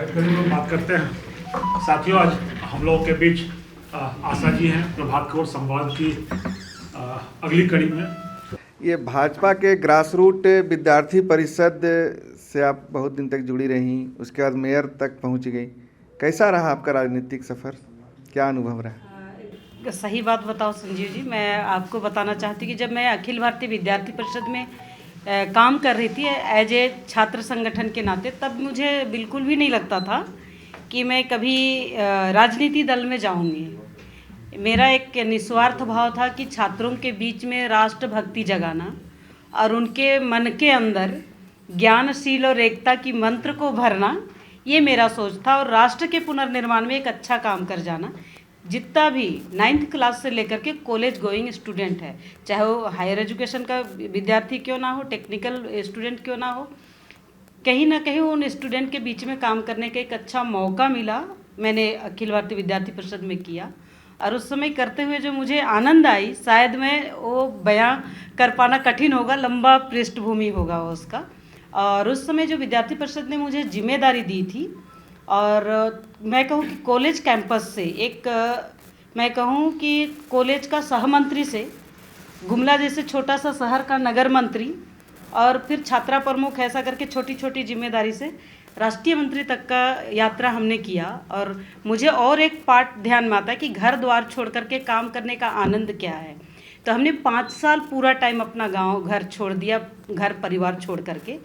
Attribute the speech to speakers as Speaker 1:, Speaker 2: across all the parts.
Speaker 1: करीब लोग बात करते हैं। साथियों, आज हम लोगों के बीच आशा जी हैं प्रभात खबर संवाद की अगली कड़ी में।
Speaker 2: ये भाजपा के ग्रास रूट विद्यार्थी परिषद से आप बहुत दिन तक जुड़ी रहीं, उसके बाद मेयर तक पहुंच गई। कैसा रहा आपका राजनीतिक सफ़र, क्या अनुभव रहा?
Speaker 3: सही बात बताओ संजीव जी, मैं आपको बताना चाहती हूँ कि जब मैं अखिल भारतीय विद्यार्थी परिषद में काम कर रही थी एज ए छात्र संगठन के नाते, तब मुझे बिल्कुल भी नहीं लगता था कि मैं कभी राजनीति दल में जाऊंगी। मेरा एक निस्वार्थ भाव था कि छात्रों के बीच में राष्ट्रभक्ति जगाना और उनके मन के अंदर ज्ञानशील और एकता की मंत्र को भरना, ये मेरा सोच था। और राष्ट्र के पुनर्निर्माण में एक अच्छा काम कर जाना। जितना भी 9th क्लास से लेकर के कॉलेज गोइंग स्टूडेंट है, चाहे वो हायर एजुकेशन का विद्यार्थी क्यों ना हो, टेक्निकल स्टूडेंट क्यों ना हो, कहीं ना कहीं उन स्टूडेंट के बीच में काम करने का एक अच्छा मौका मिला। मैंने अखिल भारतीय विद्यार्थी परिषद में किया और उस समय करते हुए जो मुझे आनंद आई, शायद मैं वो बयां कर पाना कठिन होगा, लंबा पृष्ठभूमि होगा वो उसका। और उस समय जो विद्यार्थी परिषद ने मुझे जिम्मेदारी दी थी, और मैं कहूँ कि कॉलेज कैंपस से एक मैं कहूँ कि कॉलेज का सहमंत्री से गुमला जैसे छोटा सा शहर का नगर मंत्री और फिर छात्रा प्रमुख, ऐसा करके छोटी छोटी जिम्मेदारी से राष्ट्रीय मंत्री तक का यात्रा हमने किया। और मुझे और एक पार्ट ध्यान में आता है कि घर द्वार छोड़ करके काम करने का आनंद क्या है। तो हमने 5 साल पूरा टाइम अपना गांव घर छोड़ दिया, घर परिवार छोड़ करके।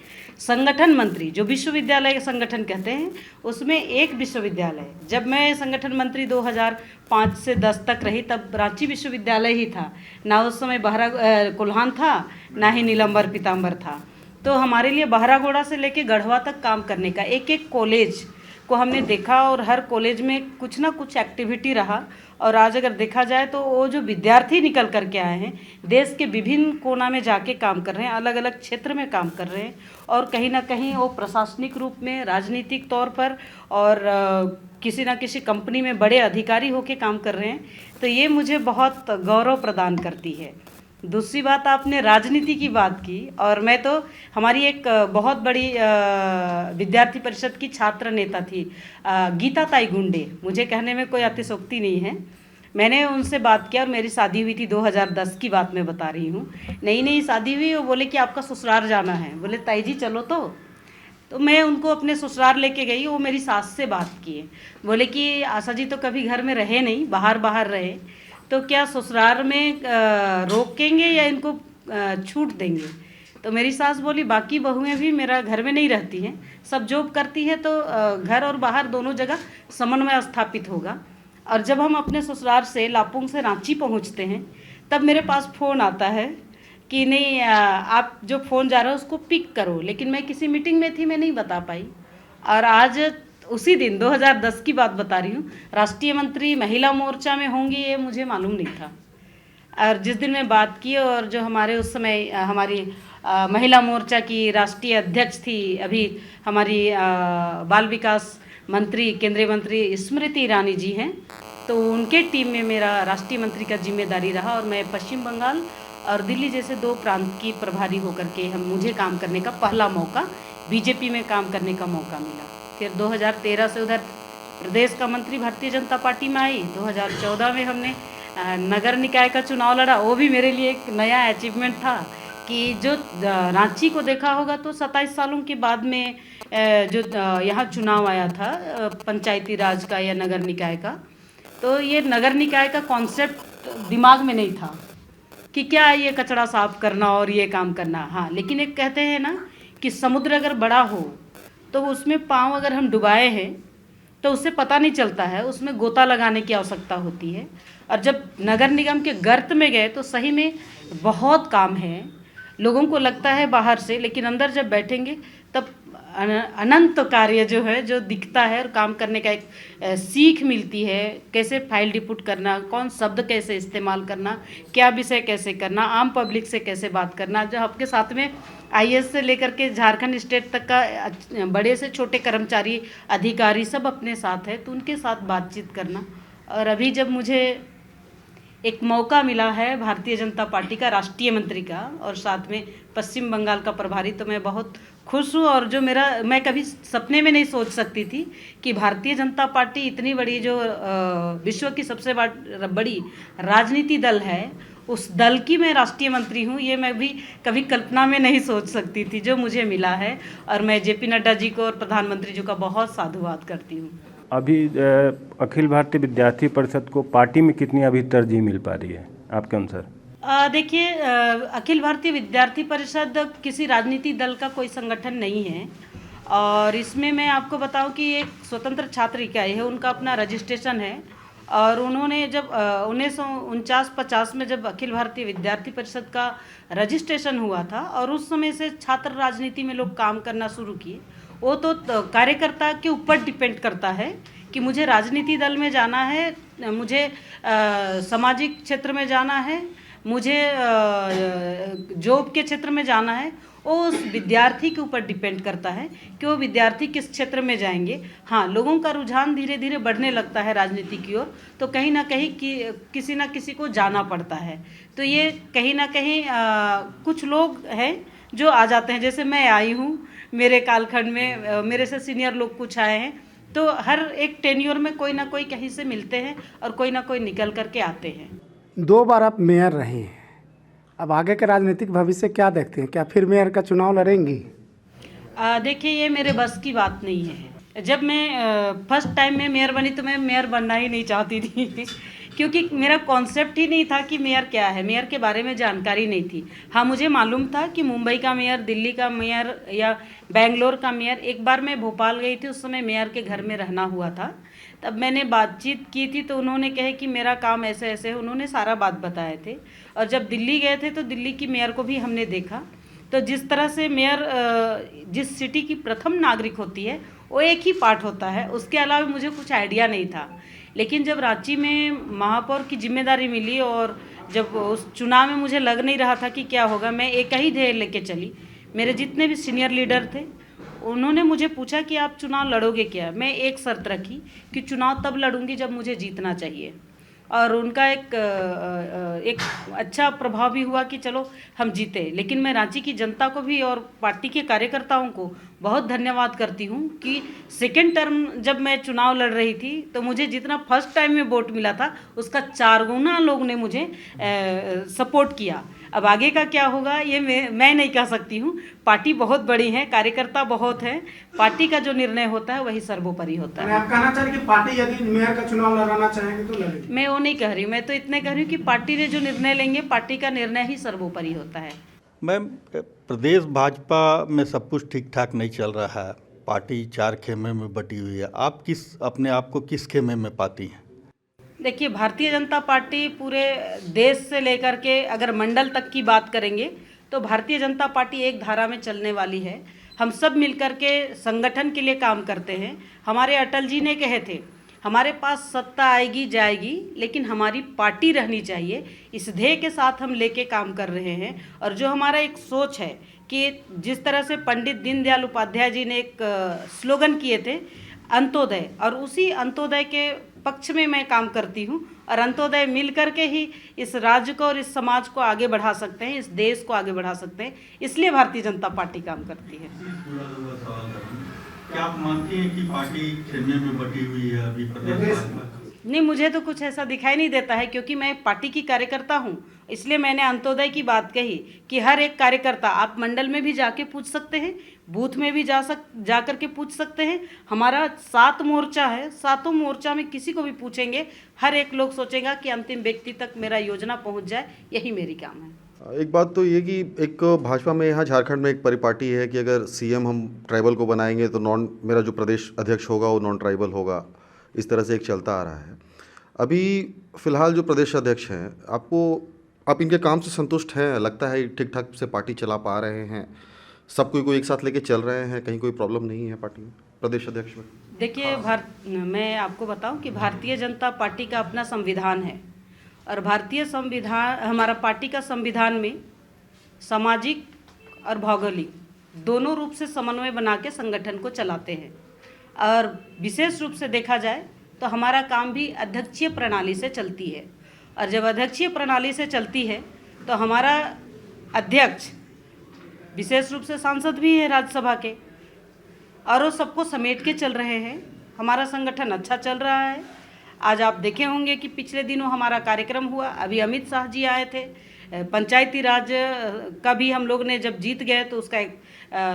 Speaker 3: संगठन मंत्री, जो विश्वविद्यालय संगठन कहते हैं, उसमें एक विश्वविद्यालय, जब मैं संगठन मंत्री 2005 से 10 तक रही, तब रांची विश्वविद्यालय ही था ना। उस समय बहरा कोल्हान था, ना ही नीलंबर पीताम्बर था। तो हमारे लिए बहरागोड़ा से लेके गढ़वा तक काम करने का एक एक कॉलेज को हमने देखा और हर कॉलेज में कुछ ना कुछ एक्टिविटी रहा। और आज अगर देखा जाए तो वो जो विद्यार्थी निकल करके आए हैं, देश के विभिन्न कोना में जाके काम कर रहे हैं, अलग अलग क्षेत्र में काम कर रहे हैं, और कहीं ना कहीं वो प्रशासनिक रूप में, राजनीतिक तौर पर और किसी ना किसी कंपनी में बड़े अधिकारी होके काम कर रहे हैं। तो ये मुझे बहुत गौरव प्रदान करती है। दूसरी बात, आपने राजनीति की बात की, और मैं तो हमारी एक बहुत बड़ी विद्यार्थी परिषद की छात्र नेता थी गीता ताई गुंडे, मुझे कहने में कोई अतिशयोक्ति नहीं है। मैंने उनसे बात किया और मेरी शादी हुई थी 2010 की बात मैं बता रही हूँ। नई नई शादी हुई, वो बोले कि आपका ससुराल जाना है। बोले ताई जी चलो। तो मैं उनको अपने ससुराल लेके गई। वो मेरी सास से बात किए, बोले कि आशा जी तो कभी घर में रहे नहीं, बाहर बाहर रहे, तो क्या ससुराल में रोकेंगे या इनको छूट देंगे। तो मेरी सास बोली बाकी बहुएं भी मेरा घर में नहीं रहती हैं, सब जॉब करती है, तो घर और बाहर दोनों जगह समन्वय स्थापित होगा। और जब हम अपने ससुराल से लापुंग से रांची पहुंचते हैं, तब मेरे पास फ़ोन आता है कि नहीं आप जो फ़ोन जा रहा है उसको पिक करो। लेकिन मैं किसी मीटिंग में थी, मैं नहीं बता पाई। और आज उसी दिन 2010 की बात बता रही हूँ, राष्ट्रीय मंत्री महिला मोर्चा में होंगी ये मुझे मालूम नहीं था। और जिस दिन मैं बात की, और जो हमारे उस समय हमारी महिला मोर्चा की राष्ट्रीय अध्यक्ष थी अभी हमारी बाल विकास मंत्री, केंद्रीय मंत्री स्मृति ईरानी जी हैं, तो उनके टीम में मेरा राष्ट्रीय मंत्री का जिम्मेदारी रहा। और मैं पश्चिम बंगाल और दिल्ली जैसे 2 प्रांत की प्रभारी होकर के मुझे काम करने का पहला मौका, बीजेपी में काम करने का मौका मिला। फिर 2013 से उधर प्रदेश का मंत्री भारतीय जनता पार्टी में आई। 2014 में हमने नगर निकाय का चुनाव लड़ा। वो भी मेरे लिए एक नया अचीवमेंट था कि जो रांची को देखा होगा तो 27 सालों के बाद में जो यहाँ चुनाव आया था पंचायती राज का या नगर निकाय का, तो ये नगर निकाय का कॉन्सेप्ट दिमाग में नहीं था कि क्या ये कचरा साफ करना और ये काम करना। हाँ, लेकिन एक कहते हैं ना कि समुद्र अगर बड़ा हो तो उसमें पाँव अगर हम डुबाए हैं तो उससे पता नहीं चलता है, उसमें गोता लगाने की आवश्यकता होती है। और जब नगर निगम के गर्त में गए तो सही में बहुत काम है। लोगों को लगता है बाहर से, लेकिन अंदर जब बैठेंगे तब अनंत कार्य जो है जो दिखता है, और काम करने का एक सीख मिलती है। कैसे फाइल डिपुट करना, कौन शब्द कैसे इस्तेमाल करना, क्या विषय कैसे करना, आम पब्लिक से कैसे बात करना। जो आपके साथ में आईएएस से लेकर के झारखंड स्टेट तक का बड़े से छोटे कर्मचारी अधिकारी सब अपने साथ है, तो उनके साथ बातचीत करना। और अभी जब मुझे एक मौका मिला है भारतीय जनता पार्टी का राष्ट्रीय मंत्री का और साथ में पश्चिम बंगाल का प्रभारी, तो मैं बहुत खुश हूँ। और जो मैं कभी सपने में नहीं सोच सकती थी कि भारतीय जनता पार्टी इतनी बड़ी जो विश्व की सबसे बड़ी राजनीति दल है, उस दल की मैं राष्ट्रीय मंत्री हूँ, ये मैं भी कभी कल्पना में नहीं सोच सकती थी। जो मुझे मिला है, और मैं जेपी नड्डा जी को और प्रधानमंत्री जी का बहुत साधुवाद करती हूँ।
Speaker 4: अभी अखिल भारतीय विद्यार्थी परिषद को पार्टी में कितनी अभी तरजीह मिल पा रही है आपके अनुसार?
Speaker 3: देखिए, अखिल भारतीय विद्यार्थी परिषद किसी राजनीतिक दल का कोई संगठन नहीं है, और इसमें मैं आपको बताऊं कि एक स्वतंत्र छात्र इकाई है, उनका अपना रजिस्ट्रेशन है। और उन्होंने जब 1949-50 में जब अखिल भारतीय विद्यार्थी परिषद का रजिस्ट्रेशन हुआ था, और उस समय से छात्र राजनीति में लोग काम करना शुरू किए। वो तो कार्यकर्ता के ऊपर डिपेंड करता है कि मुझे राजनीति दल में जाना है, मुझे सामाजिक क्षेत्र में जाना है, मुझे जॉब के क्षेत्र में जाना है। वो उस विद्यार्थी के ऊपर डिपेंड करता है कि वो विद्यार्थी किस क्षेत्र में जाएंगे। हाँ, लोगों का रुझान धीरे धीरे बढ़ने लगता है राजनीति की ओर, तो कहीं ना कहीं किसी ना किसी को जाना पड़ता है। तो ये कहीं ना कहीं कुछ लोग हैं जो आ जाते हैं, जैसे मैं आई हूँ, मेरे कालखंड में मेरे से सीनियर लोग कुछ आए हैं। तो हर एक टेन्योर में कोई ना कोई कहीं से मिलते हैं और कोई ना कोई निकल करके आते हैं।
Speaker 5: 2 बार आप मेयर रहे हैं, अब आगे के राजनीतिक भविष्य क्या देखते हैं? क्या फिर मेयर का चुनाव लड़ेंगी?
Speaker 3: देखिए, ये मेरे बस की बात नहीं है। जब मैं फर्स्ट टाइम में मेयर बनी तो मैं मेयर बनना ही नहीं चाहती थी क्योंकि मेरा कॉन्सेप्ट ही नहीं था कि मेयर क्या है, मेयर के बारे में जानकारी नहीं थी। हाँ, मुझे मालूम था कि मुंबई का मेयर, दिल्ली का मेयर या बेंगलोर का मेयर। एक बार मैं भोपाल गई थी, उस समय मेयर के घर में रहना हुआ था, तब मैंने बातचीत की थी, तो उन्होंने कहे कि मेरा काम ऐसे ऐसे है, उन्होंने सारा बात बताए थे। और जब दिल्ली गए थे तो दिल्ली की मेयर को भी हमने देखा, तो जिस तरह से मेयर जिस सिटी की प्रथम नागरिक होती है वो एक ही पार्ट होता है, उसके अलावा मुझे कुछ आइडिया नहीं था। लेकिन जब रांची में महापौर की जिम्मेदारी मिली और जब उस चुनाव में मुझे लग नहीं रहा था कि क्या होगा, मैं एक ही ध्येय लेके चली। मेरे जितने भी सीनियर लीडर थे उन्होंने मुझे पूछा कि आप चुनाव लड़ोगे क्या? मैं एक शर्त रखी कि चुनाव तब लड़ूंगी जब मुझे जीतना चाहिए। और उनका एक अच्छा प्रभाव भी हुआ कि चलो हम जीते। लेकिन मैं रांची की जनता को भी और पार्टी के कार्यकर्ताओं को बहुत धन्यवाद करती हूँ कि सेकेंड टर्म जब मैं चुनाव लड़ रही थी तो मुझे जितना फर्स्ट टाइम में वोट मिला था उसका 4 गुना लोग ने मुझे सपोर्ट किया। अब आगे का क्या होगा ये मैं नहीं कह सकती हूँ। पार्टी बहुत बड़ी है, कार्यकर्ता बहुत है, पार्टी का जो निर्णय होता है वही सर्वोपरि होता है।
Speaker 5: आप कहना चाह रहे कि पार्टी यदि मेयर का चुनाव लड़ाना चाहेंगे तो लड़ेगी?
Speaker 3: मैं वो नहीं कह रही, मैं तो इतने कह रही हूँ कि पार्टी ने जो निर्णय लेंगे, पार्टी का निर्णय ही सर्वोपरि होता है।
Speaker 6: मैम, प्रदेश भाजपा में सब कुछ ठीक ठाक नहीं चल रहा है, पार्टी 4 खेमे में बटी हुई है। आप अपने आप को किस खेमे में पाती हैं?
Speaker 3: देखिए, भारतीय जनता पार्टी पूरे देश से लेकर के अगर मंडल तक की बात करेंगे तो भारतीय जनता पार्टी एक धारा में चलने वाली है। हम सब मिलकर के संगठन के लिए काम करते हैं। हमारे अटल जी ने कहे थे, हमारे पास सत्ता आएगी जाएगी लेकिन हमारी पार्टी रहनी चाहिए। इस ध्येय के साथ हम लेके काम कर रहे हैं। और जो हमारा एक सोच है कि जिस तरह से पंडित दीनदयाल उपाध्याय जी ने एक स्लोगन किए थे, अंत्योदय, और उसी अंत्योदय के पक्ष में मैं काम करती हूँ। और अंत्योदय मिल करके ही इस राज्य को और इस समाज को आगे बढ़ा सकते हैं, इस देश को आगे बढ़ा सकते हैं। इसलिए भारतीय जनता पार्टी काम करती है।
Speaker 6: क्या आप मानती हैं कि पार्टी खेमे में बटी हुई है अभी प्रदेश में?
Speaker 3: नहीं, मुझे तो कुछ ऐसा दिखाई नहीं देता है, क्योंकि मैं पार्टी की कार्यकर्ता हूँ। इसलिए मैंने अंत्योदय की बात कही कि हर एक कार्यकर्ता, आप मंडल में भी जाके पूछ सकते हैं, बूथ में भी जा करके पूछ सकते हैं। हमारा 7 मोर्चा है, 7 मोर्चा में किसी को भी पूछेंगे, हर एक लोग सोचेगा कि अंतिम व्यक्ति तक मेरा योजना पहुँच जाए, यही मेरी काम है।
Speaker 7: एक बात तो ये कि एक भाजपा में यहाँ झारखंड में एक परिपाटी है कि अगर सीएम हम ट्राइबल को बनाएंगे तो मेरा जो प्रदेश अध्यक्ष होगा वो नॉन ट्राइबल होगा। इस तरह से एक चलता आ रहा है। अभी फ़िलहाल जो प्रदेश अध्यक्ष हैं, आप इनके काम से संतुष्ट हैं? लगता है ठीक ठाक से पार्टी चला पा रहे हैं, सब कोई एक साथ लेके चल रहे हैं, कहीं कोई प्रॉब्लम नहीं है पार्टी में, प्रदेश अध्यक्ष में?
Speaker 3: देखिए, मैं आपको बताऊं कि भारतीय जनता पार्टी का अपना संविधान है। और भारतीय संविधान, हमारा पार्टी का संविधान में सामाजिक और भौगोलिक दोनों रूप से समन्वय बना के संगठन को चलाते हैं। और विशेष रूप से देखा जाए तो हमारा काम भी अध्यक्षीय प्रणाली से चलती है। और जब अध्यक्षीय प्रणाली से चलती है तो हमारा अध्यक्ष विशेष रूप से सांसद भी है राज्यसभा के, और वो सबको समेट के चल रहे हैं। हमारा संगठन अच्छा चल रहा है। आज आप देखे होंगे कि पिछले दिनों हमारा कार्यक्रम हुआ, अभी अमित शाह जी आए थे। पंचायती राज का भी हम लोग ने जब जीत गए तो उसका एक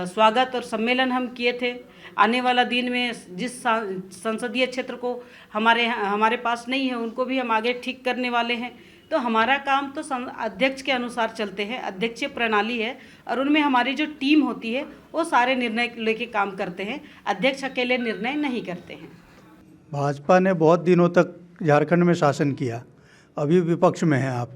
Speaker 3: स्वागत और सम्मेलन हम किए थे। आने वाला दिन में जिस संसदीय क्षेत्र को हमारे पास नहीं है उनको भी हम आगे ठीक करने वाले हैं। तो हमारा काम तो अध्यक्ष के अनुसार चलते हैं, अध्यक्षीय प्रणाली है और उनमें हमारी जो टीम होती है वो सारे निर्णय लेके काम करते हैं। अध्यक्ष अकेले निर्णय नहीं करते हैं।
Speaker 8: भाजपा ने बहुत दिनों तक झारखंड में शासन किया, अभी विपक्ष में हैं आप,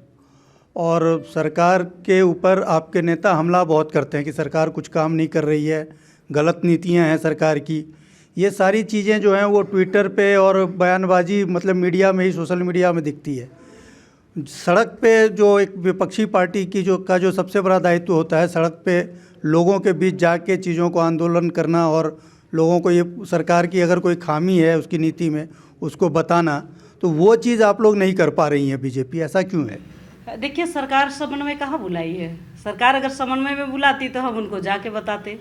Speaker 8: और सरकार के ऊपर आपके नेता हमला बहुत करते हैं कि सरकार कुछ काम नहीं कर रही है, गलत नीतियां हैं सरकार की। ये सारी चीज़ें जो हैं वो ट्विटर पे और बयानबाजी मतलब मीडिया में ही, सोशल मीडिया में दिखती है। सड़क पे जो एक विपक्षी पार्टी की जो सबसे बड़ा दायित्व होता है, सड़क पे लोगों के बीच जाके चीज़ों को आंदोलन करना और लोगों को ये सरकार की अगर कोई खामी है उसकी नीति में उसको बताना, तो वो चीज़ आप लोग नहीं कर पा रही हैं बीजेपी, ऐसा क्यों है?
Speaker 3: देखिए, सरकार समन्वय कहाँ बुलाई है? सरकार अगर समन्वय में बुलाती तो हम उनको जाके बताते।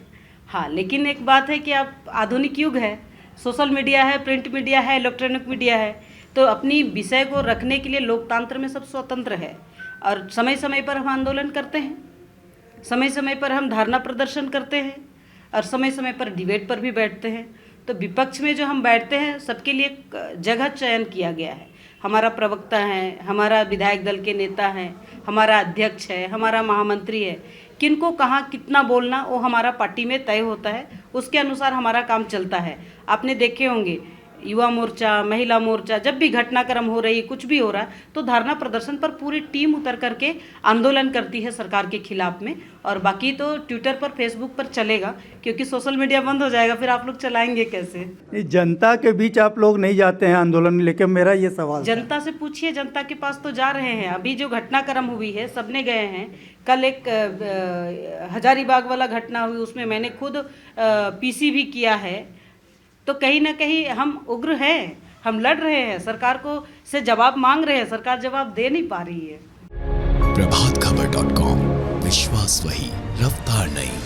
Speaker 3: हाँ, लेकिन एक बात है कि अब आधुनिक युग है, सोशल मीडिया है, प्रिंट मीडिया है, इलेक्ट्रॉनिक मीडिया है, तो अपनी विषय को रखने के लिए लोकतंत्र में सब स्वतंत्र है और समय समय पर हम आंदोलन करते हैं, समय समय पर हम धरना प्रदर्शन करते हैं और समय समय पर डिबेट पर भी बैठते हैं। तो विपक्ष में जो हम बैठते हैं सबके लिए जगह चयन किया गया है। हमारा प्रवक्ता है, हमारा विधायक दल के नेता हैं, हमारा अध्यक्ष है, हमारा महामंत्री है, किनको कहाँ कितना बोलना वो हमारा पार्टी में तय होता है, उसके अनुसार हमारा काम चलता है। आपने देखे होंगे युवा मोर्चा, महिला मोर्चा, जब भी घटनाक्रम हो रही, कुछ भी हो रहा है तो धरना प्रदर्शन पर पूरी टीम उतर करके आंदोलन करती है सरकार के खिलाफ में। और बाकी तो ट्विटर पर, फेसबुक पर चलेगा, क्योंकि सोशल मीडिया बंद हो जाएगा, फिर आप लोग चलाएंगे कैसे?
Speaker 8: जनता के बीच आप लोग नहीं जाते हैं आंदोलन लेके, मेरा ये सवाल।
Speaker 3: जनता से पूछिए, जनता के पास तो जा रहे हैं। अभी जो घटनाक्रम हुई है सबने गए हैं। कल एक हजारीबाग वाला घटना हुई, उसमें मैंने खुद पीसी भी किया है। तो कहीं ना कहीं हम उग्र हैं, हम लड़ रहे हैं, सरकार को से जवाब मांग रहे हैं, सरकार जवाब दे नहीं पा रही है।
Speaker 9: प्रभातखबर.com, विश्वास वही, रफ्तार नहीं।